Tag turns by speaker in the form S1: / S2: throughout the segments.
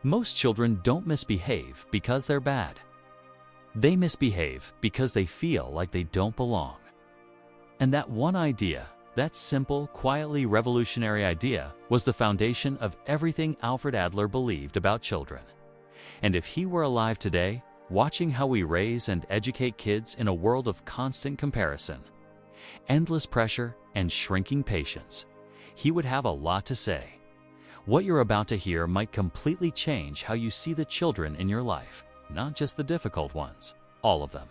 S1: Most children don't misbehave because they're bad. They misbehave because they feel like they don't belong. And that one idea, that simple, quietly revolutionary idea, was the foundation of everything Alfred Adler believed about children. And if he were alive today, watching how we raise and educate kids in a world of constant comparison, endless pressure, and shrinking patience, he would have a lot to say. What you're about to hear might completely change how you see the children in your life, not just the difficult ones, all of them.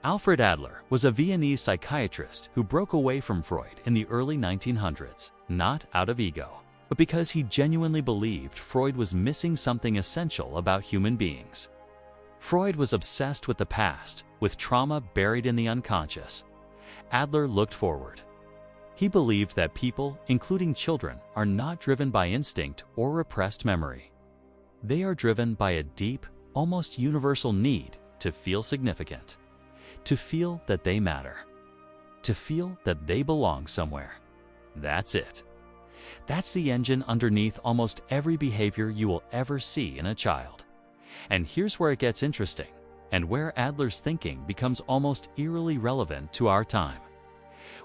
S1: Alfred Adler was a Viennese psychiatrist who broke away from Freud in the early 1900s, not out of ego, but because he genuinely believed Freud was missing something essential about human beings. Freud was obsessed with the past, with trauma buried in the unconscious. Adler looked forward. He believed that people, including children, are not driven by instinct or repressed memory. They are driven by a deep, almost universal need to feel significant, to feel that they matter, to feel that they belong somewhere. That's it. That's the engine underneath almost every behavior you will ever see in a child. And here's where it gets interesting, and where Adler's thinking becomes almost eerily relevant to our time.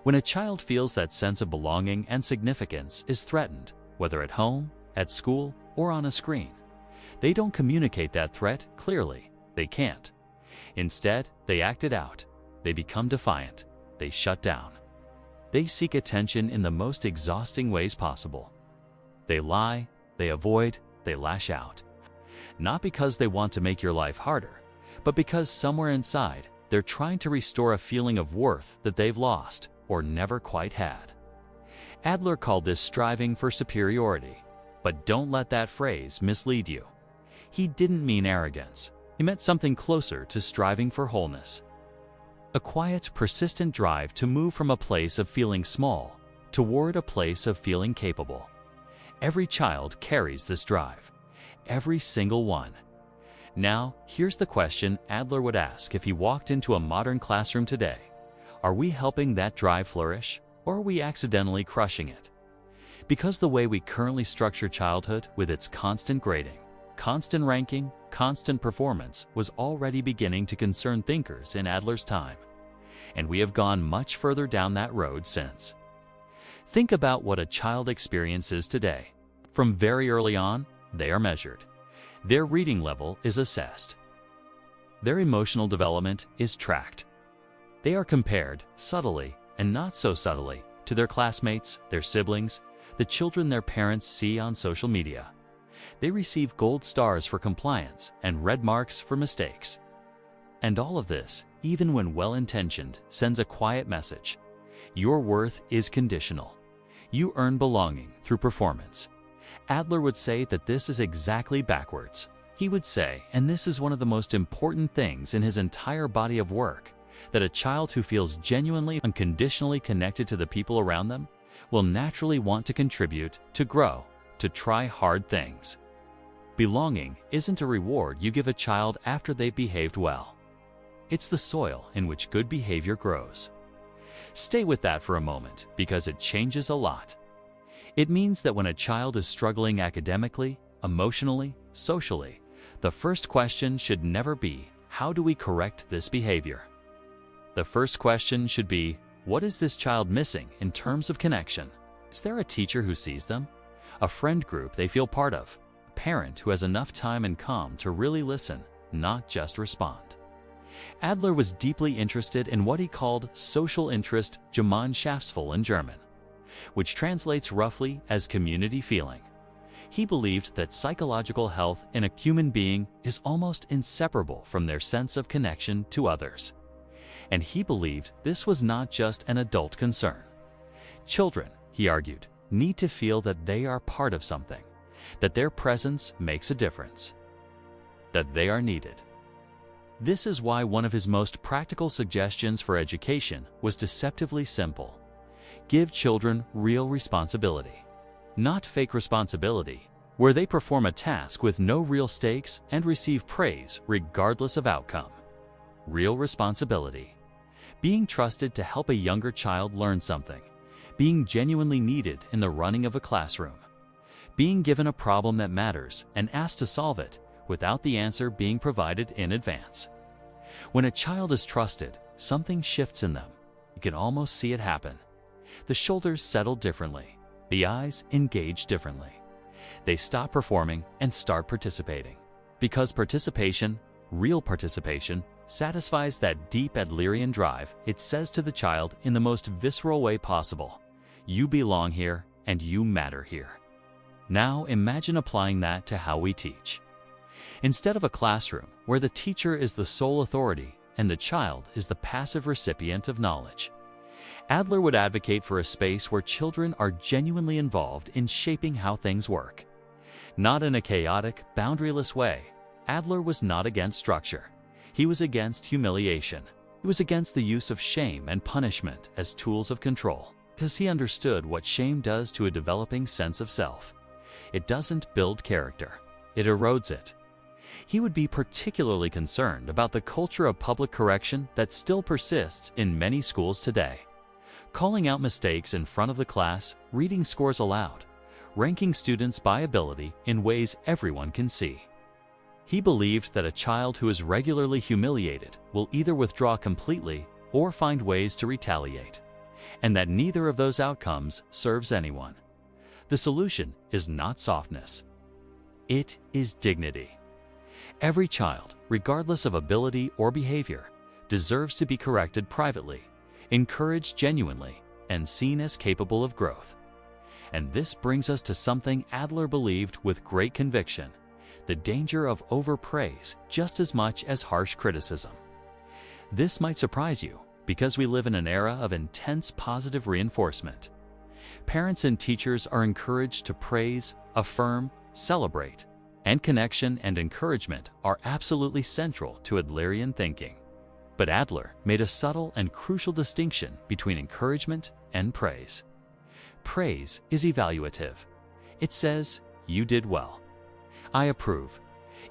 S1: When a child feels that sense of belonging and significance is threatened, whether at home, at school, or on a screen, they don't communicate that threat clearly. They can't. Instead, they act it out. They become defiant. They shut down. They seek attention in the most exhausting ways possible. They lie, they avoid, they lash out. Not because they want to make your life harder, but because somewhere inside, they're trying to restore a feeling of worth that they've lost or never quite had. Adler called this striving for superiority. But don't let that phrase mislead you. He didn't mean arrogance. He meant something closer to striving for wholeness. A quiet, persistent drive to move from a place of feeling small toward a place of feeling capable. Every child carries this drive. Every single one. Now, here's the question Adler would ask if he walked into a modern classroom today. Are we helping that drive flourish, or are we accidentally crushing it? Because the way we currently structure childhood with its constant grading, constant ranking, constant performance was already beginning to concern thinkers in Adler's time. And we have gone much further down that road since. Think about what a child experiences today. From very early on, they are measured. Their reading level is assessed. Their emotional development is tracked. They are compared, subtly and not so subtly, to their classmates, their siblings, the children their parents see on social media. They receive gold stars for compliance and red marks for mistakes. And all of this, even when well-intentioned, sends a quiet message. Your worth is conditional. You earn belonging through performance. Adler would say that this is exactly backwards. He would say, and this is one of the most important things in his entire body of work, that a child who feels genuinely, unconditionally connected to the people around them will naturally want to contribute, to grow, to try hard things. Belonging isn't a reward you give a child after they've behaved well. It's the soil in which good behavior grows. Stay with that for a moment, because it changes a lot. It means that when a child is struggling academically, emotionally, socially, the first question should never be, how do we correct this behavior? The first question should be, what is this child missing in terms of connection? Is there a teacher who sees them? A friend group they feel part of? A parent who has enough time and calm to really listen, not just respond? Adler was deeply interested in what he called social interest Gemeinschaftsgefühl in German, which translates roughly as community feeling. He believed that psychological health in a human being is almost inseparable from their sense of connection to others. And he believed this was not just an adult concern. Children, he argued, need to feel that they are part of something, that their presence makes a difference, that they are needed. This is why one of his most practical suggestions for education was deceptively simple. Give children real responsibility, not fake responsibility, where they perform a task with no real stakes and receive praise regardless of outcome. Real responsibility. Being trusted to help a younger child learn something. Being genuinely needed in the running of a classroom. being given a problem that matters and asked to solve it without the answer being provided in advance. When a child is trusted, something shifts in them. You can almost see it happen. The shoulders settle differently. The eyes engage differently. They stop performing and start participating. Because participation, real participation, satisfies that deep Adlerian drive, it says to the child in the most visceral way possible, "You belong here and you matter here." Now imagine applying that to how we teach. Instead of a classroom where the teacher is the sole authority and the child is the passive recipient of knowledge, Adler would advocate for a space where children are genuinely involved in shaping how things work. Not in a chaotic, boundaryless way. Adler was not against structure. He was against humiliation. He was against the use of shame and punishment as tools of control, because he understood what shame does to a developing sense of self. It doesn't build character. It erodes it. He would be particularly concerned about the culture of public correction that still persists in many schools today. Calling out mistakes in front of the class, reading scores aloud, ranking students by ability in ways everyone can see. He believed that a child who is regularly humiliated will either withdraw completely or find ways to retaliate, and that neither of those outcomes serves anyone. The solution is not softness. It is dignity. Every child, regardless of ability or behavior, deserves to be corrected privately, encouraged genuinely, and seen as capable of growth. And this brings us to something Adler believed with great conviction: the danger of overpraise just as much as harsh criticism. This might surprise you because we live in an era of intense positive reinforcement. Parents and teachers are encouraged to praise, affirm, celebrate, and connection and encouragement are absolutely central to Adlerian thinking. But Adler made a subtle and crucial distinction between encouragement and praise. Praise is evaluative. It says, "You did well. I approve."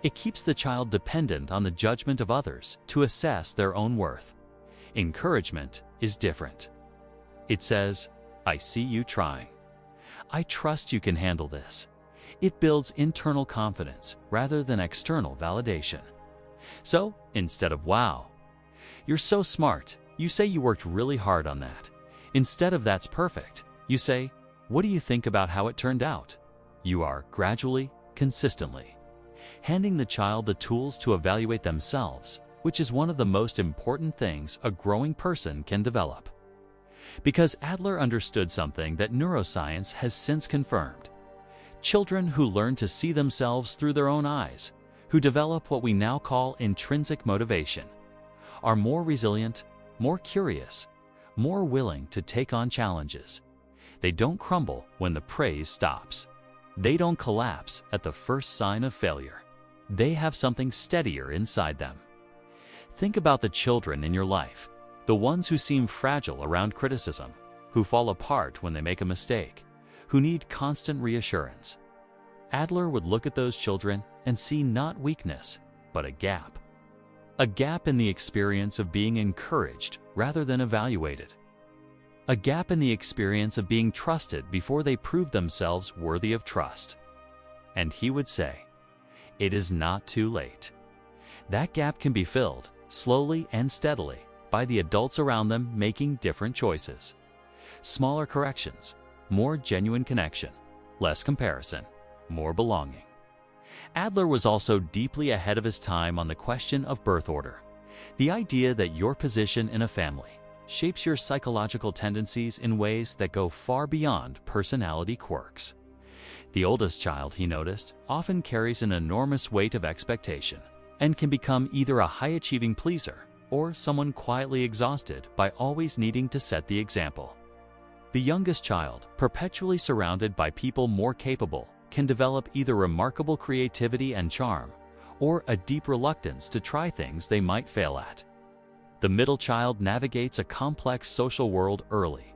S1: It keeps the child dependent on the judgment of others to assess their own worth. Encouragement is different. It says, "I see you trying. I trust you can handle this." It builds internal confidence rather than external validation. So, instead of "Wow, you're so smart," you say "You worked really hard on that." Instead of "That's perfect," you say, "What do you think about how it turned out?" You are gradually, consistently handing the child the tools to evaluate themselves, which is one of the most important things a growing person can develop. Because Adler understood something that neuroscience has since confirmed. Children who learn to see themselves through their own eyes, who develop what we now call intrinsic motivation, are more resilient, more curious, more willing to take on challenges. They don't crumble when the praise stops. They don't collapse at the first sign of failure. They have something steadier inside them. Think about the children in your life, the ones who seem fragile around criticism, who fall apart when they make a mistake, who need constant reassurance. Adler would look at those children and see not weakness, but a gap. A gap in the experience of being encouraged rather than evaluated. A gap in the experience of being trusted before they proved themselves worthy of trust. And he would say, "It is not too late." That gap can be filled, slowly and steadily, by the adults around them making different choices. Smaller corrections, more genuine connection, less comparison, more belonging. Adler was also deeply ahead of his time on the question of birth order. The idea that your position in a family shapes your psychological tendencies in ways that go far beyond personality quirks. The oldest child, he noticed, often carries an enormous weight of expectation and can become either a high-achieving pleaser or someone quietly exhausted by always needing to set the example. The youngest child, perpetually surrounded by people more capable, can develop either remarkable creativity and charm or a deep reluctance to try things they might fail at. The middle child navigates a complex social world early,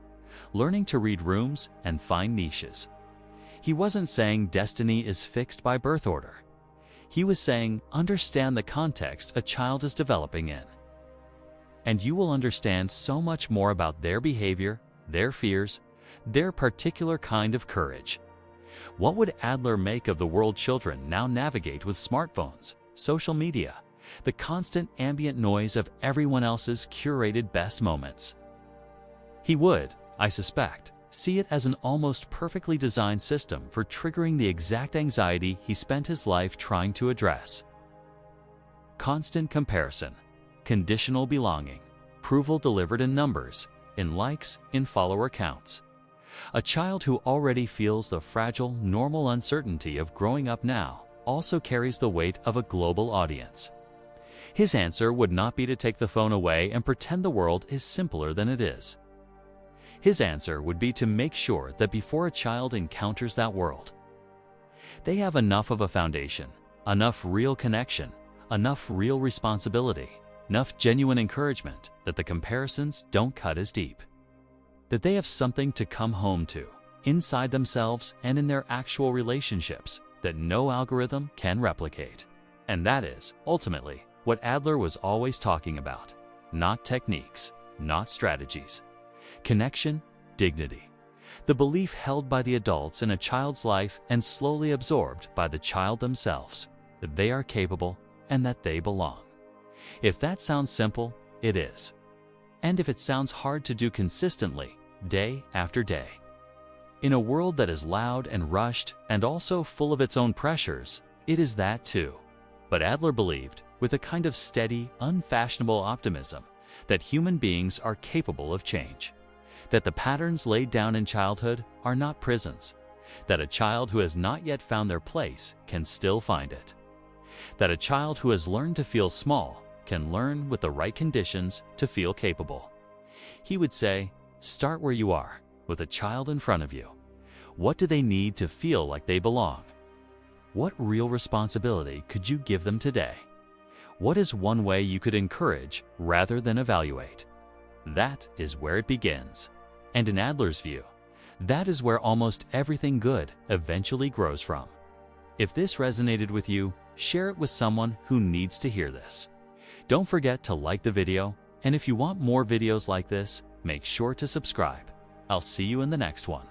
S1: learning to read rooms and find niches. He wasn't saying destiny is fixed by birth order. He was saying understand the context a child is developing in. And you will understand so much more about their behavior, their fears, their particular kind of courage. What would Adler make of the world children now navigate with smartphones, social media, the constant ambient noise of everyone else's curated best moments? He would, I suspect, see it as an almost perfectly designed system for triggering the exact anxiety he spent his life trying to address. Constant comparison, conditional belonging, approval delivered in numbers, in likes, in follower counts. A child who already feels the fragile, normal uncertainty of growing up now also carries the weight of a global audience. His answer would not be to take the phone away and pretend the world is simpler than it is. His answer would be to make sure that before a child encounters that world, they have enough of a foundation, enough real connection, enough real responsibility, enough genuine encouragement that the comparisons don't cut as deep. That they have something to come home to, inside themselves and in their actual relationships, that no algorithm can replicate. And that is, ultimately, what Adler was always talking about. Not techniques, not strategies. Connection, dignity. The belief held by the adults in a child's life and slowly absorbed by the child themselves, that they are capable and that they belong. If that sounds simple, it is. And if it sounds hard to do consistently, day after day. In a world that is loud and rushed and also full of its own pressures, it is that too. But Adler believed, with a kind of steady, unfashionable optimism, that human beings are capable of change. That the patterns laid down in childhood are not prisons. That a child who has not yet found their place can still find it. That a child who has learned to feel small can learn with the right conditions to feel capable. He would say, start where you are, with a child in front of you. What do they need to feel like they belong? What real responsibility could you give them today? What is one way you could encourage rather than evaluate? That is where it begins. And in Adler's view, that is where almost everything good eventually grows from. If this resonated with you, share it with someone who needs to hear this. Don't forget to like the video, and if you want more videos like this, make sure to subscribe. I'll see you in the next one.